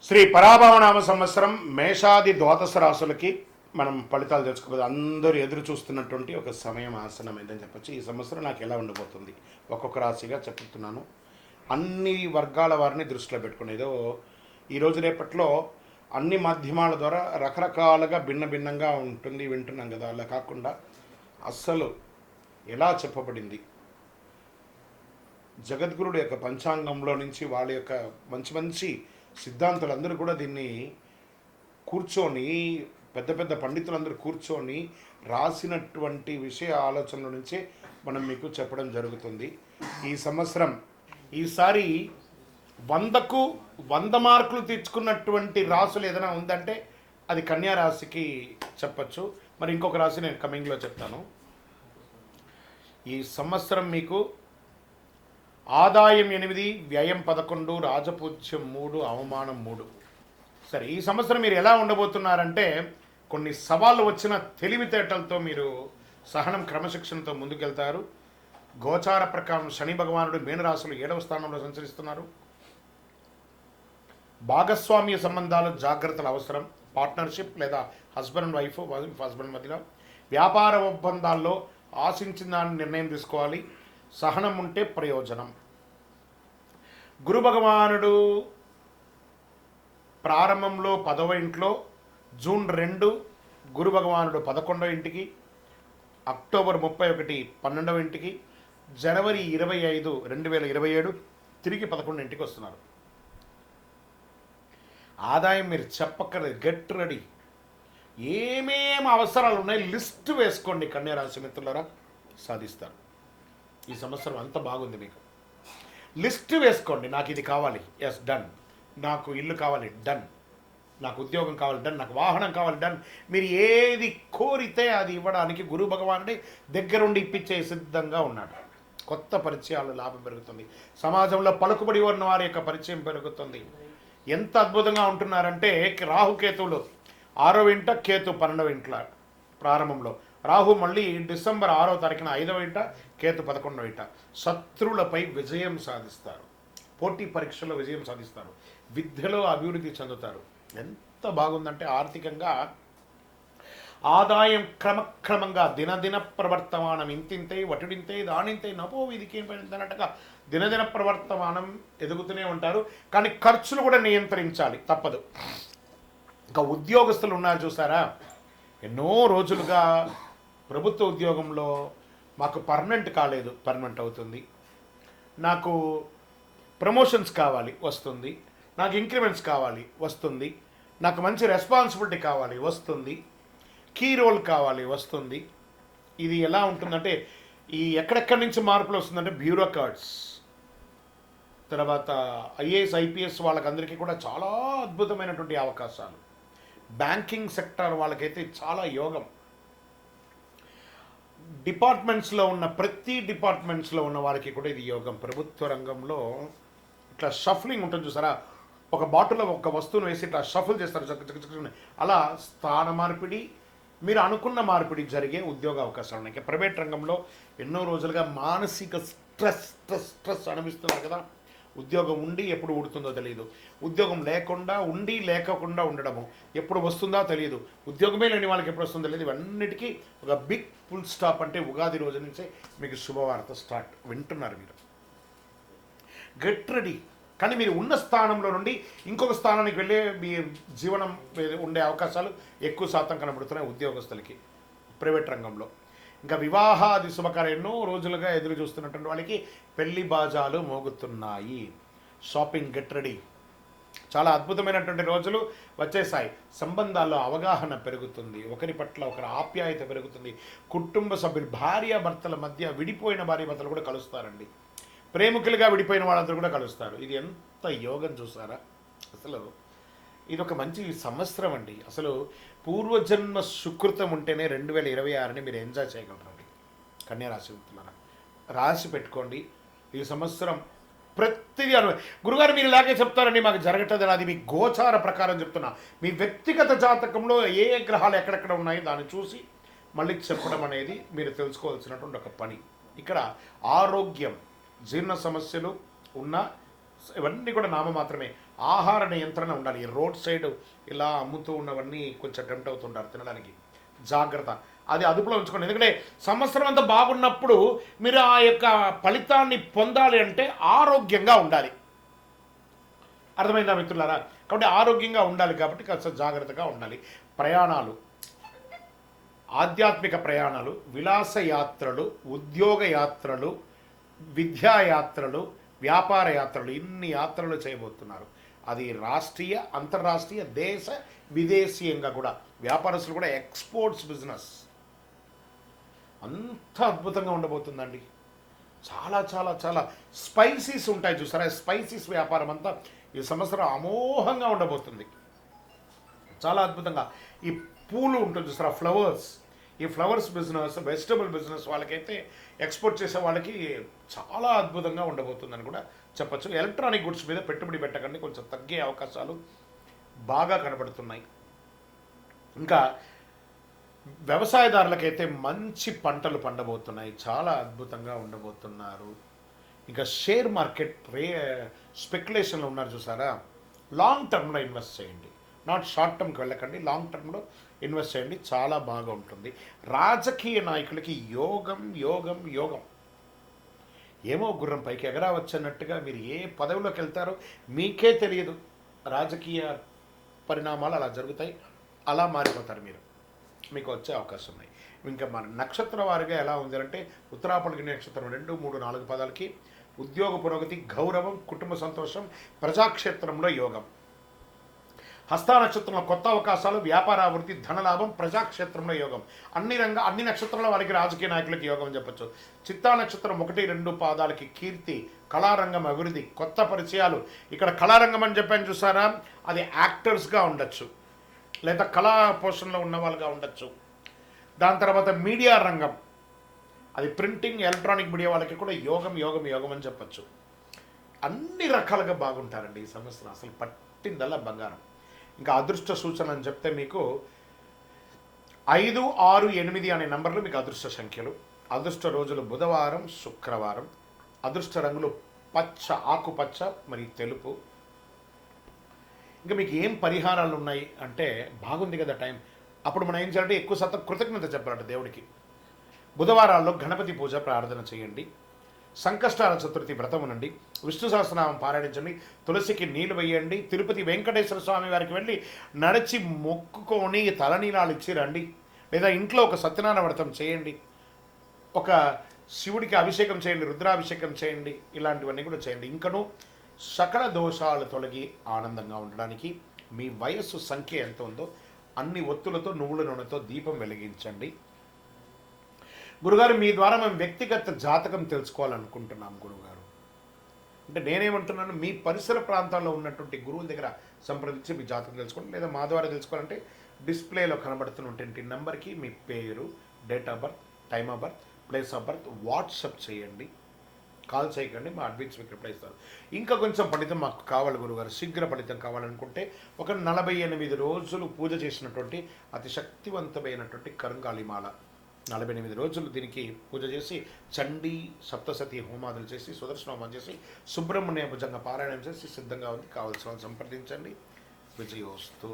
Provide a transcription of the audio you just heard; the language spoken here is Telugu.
శ్రీ పరాభవనామ సంవత్సరం మేషాది ద్వాదశ రాశులకి మనం ఫలితాలు తెలుసుకోవాలి. అందరూ ఎదురు చూస్తున్నటువంటి ఒక సమయం ఆసనం ఏంటని చెప్పొచ్చు. ఈ సంవత్సరం నాకు ఎలా ఉండబోతుంది ఒక్కొక్క రాశిగా చెప్తున్నాను. అన్ని వర్గాల వారిని దృష్టిలో పెట్టుకుని ఏదో ఈరోజు రేపట్లో అన్ని మాధ్యమాల ద్వారా రకరకాలుగా భిన్నంగా ఉంటుంది వింటున్నాం కదా. అలా కాకుండా అస్సలు ఎలా చెప్పబడింది జగద్గురుడు యొక్క పంచాంగంలో నుంచి వాళ్ళ యొక్క మంచి మంచి సిద్ధాంతులు అందరూ కూడా దీన్ని కూర్చొని పెద్ద పెద్ద పండితులందరూ కూర్చొని రాసినటువంటి విషయ ఆలోచనల నుంచే మనం మీకు చెప్పడం జరుగుతుంది. ఈ సంవత్సరం ఈసారి 100కు 100 మార్కులు తెచ్చుకున్నటువంటి రాసులు ఏదైనా ఉందంటే అది కన్యా రాశికి చెప్పచ్చు. మరి ఇంకొక రాశి నేను కమింగ్లో చెప్తాను. ఈ సంవత్సరం మీకు ఆదాయం 8, వ్యయం 11, రాజపూజ్యం 3, అవమానం 3. సరే, ఈ సంవత్సరం మీరు ఎలా ఉండబోతున్నారంటే కొన్ని సవాళ్ళు వచ్చిన తెలివితేటలతో మీరు సహనం క్రమశిక్షణతో ముందుకెళ్తారు. గోచార ప్రకారం శని భగవానుడు మీనరాశులు 7వ స్థానంలో సంచరిస్తున్నారు. భాగస్వామ్య సంబంధాలు జాగ్రత్తలు అవసరం. పార్ట్నర్షిప్ లేదా హస్బెండ్ అండ్ వైఫ్ హస్బెండ్ మధ్యలో వ్యాపార ఒప్పందాల్లో ఆశించిన దాన్ని నిర్ణయం తీసుకోవాలి. సహనం ఉంటే ప్రయోజనం. గురు భగవానుడు ప్రారంభంలో 10వ ఇంట్లో, జూన్ 2 గురు భగవానుడు 11వ ఇంటికి, అక్టోబర్ 31 12వ ఇంటికి, జనవరి 25 2027 తిరిగి 11 ఇంటికి వస్తున్నారు. ఆదాయం మీరు చెప్పక్కర్లేదు, గెట్ రెడీ. ఏమేమి అవసరాలు ఉన్నాయి లిస్టు వేసుకోండి. కన్యా రాశి మిత్రులారా, సాధిస్తారు. ఈ సంవత్సరం అంత బాగుంది. మీకు లిస్ట్ వేసుకోండి. నాకు ఇది కావాలి, ఎస్ డన్. నాకు ఇల్లు కావాలి, డన్. నాకు ఉద్యోగం కావాలి, డన్. నాకు వాహనం కావాలి, డన్. మీరు ఏది కోరితే అది ఇవ్వడానికి గురు భగవానుడి దగ్గరుండి ఇప్పించే సిద్ధంగా ఉన్నాడు. కొత్త పరిచయాలు లాభం పెరుగుతుంది. సమాజంలో పలుకుబడి ఉన్న వారి యొక్క పరిచయం పెరుగుతుంది. ఎంత అద్భుతంగా ఉంటున్నారంటే రాహుకేతువులు 6వ ఇంట, కేతు 12వ ఇంట్లో ప్రారంభంలో. రాహు మళ్ళీ డిసెంబర్ 6వ తారీఖున 5వ ఇంట, కేతు 11వ ఇంట. శత్రువులపై విజయం సాధిస్తారు. పోటీ పరీక్షలో విజయం సాధిస్తారు. విద్యలో అభివృద్ధి చెందుతారు. ఎంత బాగుందంటే ఆర్థికంగా ఆదాయం క్రమక్రమంగా దినదిన ప్రవర్తమానం ఇంతింతై వటుడింతై దానింతై నపో వీధికి అన్నట్టుగా దినదిన ప్రవర్తమానం ఎదుగుతూనే ఉంటారు. కానీ ఖర్చులు కూడా నియంత్రించాలి, తప్పదు. ఇంకా ఉద్యోగస్తులు ఉన్నారు చూసారా, ఎన్నో రోజులుగా ప్రభుత్వ ఉద్యోగంలో మాకు పర్మనెంట్ కాలేదు, పర్మనెంట్ అవుతుంది. నాకు ప్రమోషన్స్ కావాలి, వస్తుంది. నాకు ఇంక్రిమెంట్స్ కావాలి, వస్తుంది. నాకు మంచి రెస్పాన్సిబిలిటీ కావాలి, వస్తుంది. కీ రోల్ కావాలి, వస్తుంది. ఇది ఎలా ఉంటుందంటే ఈ ఎక్కడెక్కడి నుంచి మార్పులు వస్తుందంటే బ్యూరోక్రాట్స్, తర్వాత ఐఏఎస్ ఐపీఎస్ వాళ్ళకందరికీ కూడా చాలా అద్భుతమైనటువంటి అవకాశాలు. బ్యాంకింగ్ సెక్టర్ వాళ్ళకైతే చాలా యోగం. డిపార్ట్మెంట్స్లో ఉన్న ప్రతి డిపార్ట్మెంట్స్లో ఉన్న వారికి కూడా ఇది యోగం. ప్రభుత్వ రంగంలో ఇట్లా షఫ్లింగ్ ఉంటుంది చూసారా, ఒక బాటిల్లో ఒక వస్తువును వేసి ఇట్లా షఫుల్ చేస్తారు, అలా స్థాన మార్పిడి, మీరు అనుకున్న మార్పిడి జరిగే ఉద్యోగ అవకాశాలు ఉన్నాయి. ప్రైవేట్ రంగంలో ఎన్నో రోజులుగా మానసిక స్ట్రెస్ అనిపిస్తున్నారు కదా. ఉద్యోగం ఉండి ఎప్పుడు ఉడుతుందో తెలియదు, ఉద్యోగం లేకుండా ఉండి లేకుండా ఉండడము ఎప్పుడు వస్తుందో తెలియదు, ఉద్యోగమే లేని వాళ్ళకి ఎప్పుడు వస్తుందో తెలియదు. ఇవన్నిటికీ ఒక బిగ్ ఫుల్ స్టాప్ అంటే ఉగాది రోజు నుంచే మీకు శుభవార్త స్టార్ట్. వింటున్నారు మీరు, గెట్ రెడీ. కానీ మీరు ఉన్న స్థానంలో నుండి ఇంకొక స్థానానికి వెళ్ళే మీ జీవనం ఉండే అవకాశాలు ఎక్కువ శాతం కనబడుతున్నాయి ఉద్యోగస్తులకి ప్రైవేట్ రంగంలో. ఇంకా వివాహాది శుభకార్యం ఎన్నో రోజులుగా ఎదురు చూస్తున్నటువంటి వాళ్ళకి పెళ్లి బాజాలు మోగుతున్నాయి. Shopping, get ready. చాలా అద్భుతమైనటువంటి రోజులు వచ్చేసాయి. సంబంధాల్లో అవగాహన పెరుగుతుంది, ఒకరి పట్ల ఒకరి ఆప్యాయత పెరుగుతుంది. కుటుంబ సభ్యులు, భార్యాభర్తల మధ్య విడిపోయిన భార్యాభర్తలు కూడా కలుస్తారండి. ప్రేమికులుగా విడిపోయిన వాళ్ళందరూ కూడా కలుస్తారు. ఇది ఎంత యోగం చూసారా. అసలు ఇది ఒక మంచి సంవత్సరం అండి. అసలు పూర్వజన్మ సుకృతం ఉంటేనే 2026ని మీరు ఎంజాయ్ చేయగలరండి. కన్యా రాశి ఉంటున్నారా, రాసి పెట్టుకోండి. ఈ సంవత్సరం ప్రతిదీ గురుగారు మీరు ఇలాగే చెప్తారండి, మాకు జరగట్లేదు. అది మీ గోచార ప్రకారం చెప్తున్నా. మీ వ్యక్తిగత జాతకంలో ఏ గ్రహాలు ఎక్కడెక్కడ ఉన్నాయో దాన్ని చూసి మళ్ళీ చెప్పడం అనేది మీరు తెలుసుకోవాల్సినటువంటి ఒక పని. ఇక్కడ ఆరోగ్యం, జీర్ణ సమస్యలు ఉన్న ఇవన్నీ కూడా నామ మాత్రమే. ఆహార నియంత్రణ ఉండాలి. ఈ రోడ్ సైడ్ ఇలా అమ్ముతూ ఉన్నవన్నీ కొంచెం టెంప్ట్ అవుతుంటారు తినడానికి. జాగ్రత్త, అది అదుపులో ఉంచుకోండి. ఎందుకంటే సంవత్సరం అంతా బాగున్నప్పుడు మీరు ఆ యొక్క ఫలితాన్ని పొందాలి అంటే ఆరోగ్యంగా ఉండాలి. అర్థమైందా మిత్రులారా? కాబట్టి ఆరోగ్యంగా ఉండాలి కాబట్టి కాస్త జాగ్రత్తగా ఉండాలి. ప్రయాణాలు, ఆధ్యాత్మిక ప్రయాణాలు, విలాస యాత్రలు, ఉద్యోగ యాత్రలు, విద్యా యాత్రలు, వ్యాపార యాత్రలు, ఇన్ని యాత్రలు చేయబోతున్నారు. అది రాష్ట్రీయ, అంతర్రాష్ట్రీయ, దేశ విదేశీయంగా కూడా. వ్యాపారస్తులు కూడా ఎక్స్పోర్ట్స్ బిజినెస్ అంత అద్భుతంగా ఉండబోతుందండి. చాలా చాలా చాలా స్పైసీస్ ఉంటాయి చూసారా, స్పైసీస్ వ్యాపారం అంతా ఈ సంవత్సరం అమోఘంగా ఉండబోతుంది. చాలా అద్భుతంగా. ఈ పూలు ఉంటుంది చూసారా, ఫ్లవర్స్, ఈ ఫ్లవర్స్ బిజినెస్, వెజిటబుల్ బిజినెస్ వాళ్ళకైతే, ఎక్స్పోర్ట్ చేసే వాళ్ళకి చాలా అద్భుతంగా ఉండబోతుందని కూడా చెప్పచ్చు. ఎలక్ట్రానిక్ గుడ్స్ మీద పెట్టుబడి పెట్టకండి, కొంచెం తగ్గే అవకాశాలు బాగా కనబడుతున్నాయి. ఇంకా వ్యవసాయదారులకైతే మంచి పంటలు పండబోతున్నాయి, చాలా అద్భుతంగా ఉండబోతున్నారు. ఇంకా షేర్ మార్కెట్ స్పెక్యులేషన్లో ఉన్నారు చూసారా, లాంగ్ టర్మ్లో ఇన్వెస్ట్ చేయండి. నాట్ షార్ట్ టర్మ్కి వెళ్ళకండి, లాంగ్ టర్మ్లో ఇన్వెస్ట్ చేయండి, చాలా బాగా ఉంటుంది. రాజకీయ నాయకులకి యోగం యోగం యోగం. ఏమో గుర్రం పైకి ఎగరావచ్చన్నట్టుగా మీరు ఏ పదవిలోకి వెళ్తారో మీకే తెలియదు. రాజకీయ పరిణామాలు అలా జరుగుతాయి, అలా మారిపోతారు మీరు, మీకు వచ్చే అవకాశం ఉన్నాయి. ఇంకా మన నక్షత్ర వారిగా ఎలా ఉంది అంటే, ఉత్తరాపల్లి నక్షత్రం 2, 3, 4 పదాలకి ఉద్యోగ పురోగతి, గౌరవం, కుటుంబ సంతోషం, ప్రజాక్షేత్రంలో యోగం. హస్త నక్షత్రంలో కొత్త అవకాశాలు, వ్యాపార అభివృద్ధి, ధనలాభం, ప్రజాక్షేత్రంలో యోగం. అన్ని నక్షత్రాల వారికి రాజకీయ నాయకులకి యోగం అని చెప్పచ్చు. చిత్తా నక్షత్రం 1, 2 పాదాలకి కీర్తి, కళారంగం అభివృద్ధి, కొత్త పరిచయాలు. ఇక్కడ కళారంగం అని చెప్పాను చూసారా, అది యాక్టర్స్గా ఉండొచ్చు, లేదా కళా పోషణలో ఉన్న వాళ్ళుగా ఉండొచ్చు. దాని తర్వాత మీడియా రంగం, అది ప్రింటింగ్, ఎలక్ట్రానిక్ మీడియా వాళ్ళకి కూడా యోగం యోగం యోగం అని చెప్పచ్చు. అన్ని రకాలుగా బాగుంటారండి ఈ సంవత్సరం, అసలు పట్టిందల్లా బంగారం. ఇంకా అదృష్ట సూచన అని చెప్తే మీకు 5, 6, 8 అనే నంబర్లు మీకు అదృష్ట సంఖ్యలు. అదృష్ట రోజులు బుధవారం, శుక్రవారం. అదృష్ట రంగులు పచ్చ, ఆకుపచ్చ, మరి తెలుపు. ఇంకా మీకు ఏం పరిహారాలు ఉన్నాయి అంటే, బాగుంది కదా టైం, అప్పుడు మనం ఏం చేయాలంటే ఎక్కువ శాతం కృతజ్ఞత చెప్పాలంట దేవుడికి. బుధవారాల్లో గణపతి పూజ ప్రార్థన చేయండి, సంకష్టాల చతుర్థి వ్రతం ఉండండి, విష్ణు సహస్రనామం పారాయణించండి, తులసికి నీళ్లు వేయండి, తిరుపతి వెంకటేశ్వర స్వామి వారికి వెళ్ళి నడిచి మొక్కుకొని తలనీలాలు ఇచ్చి రండి, లేదా ఇంట్లో ఒక సత్యనారాయణ వ్రతం చేయండి, ఒక శివుడికి అభిషేకం చేయండి, రుద్రాభిషేకం చేయండి, ఇలాంటివన్నీ కూడా చేయండి. ఇంకను సకల దోషాలు తొలగి ఆనందంగా ఉండడానికి మీ వయస్సు సంఖ్య ఎంత ఉందో అన్ని ఒత్తులతో, నువ్వుల నూనెతో దీపం వెలిగించండి. గురుగారు, మీ ద్వారా మేము వ్యక్తిగత జాతకం తెలుసుకోవాలనుకుంటున్నాం గురుగారు అంటే, నేనేమంటున్నాను, మీ పరిసర ప్రాంతాల్లో ఉన్నటువంటి గురువుల దగ్గర సంప్రదించి మీ జాతకం తెలుసుకోండి, లేదా మా ద్వారా తెలుసుకోవాలంటే డిస్ప్లేలో కనబడుతున్నటువంటి నెంబర్కి మీ పేరు, date of birth, time of birth, place of birth WhatsApp చేయండి. కాల్ చేయకండి, మా అడ్మిన్స్ మీకు రిప్లై ఇస్తారు. ఇంకా కొంచెం ఫలితం మాకు కావాలి గురుగారు, శీఘ్ర ఫలితం కావాలనుకుంటే ఒక 48 రోజులు పూజ చేసినటువంటి అతి శక్తివంతమైనటువంటి కరుంగాళిమాల, 48 రోజులు దీనికి పూజ చేసి, చండీ సప్తసతి హోమాదులు చేసి, సుదర్శన హోమం చేసి, సుబ్రహ్మణ్య భుజంగ పారాయణం చేసి సిద్ధంగా ఉంది. కావాల్సిన సంప్రదించండి. విజయోస్తు.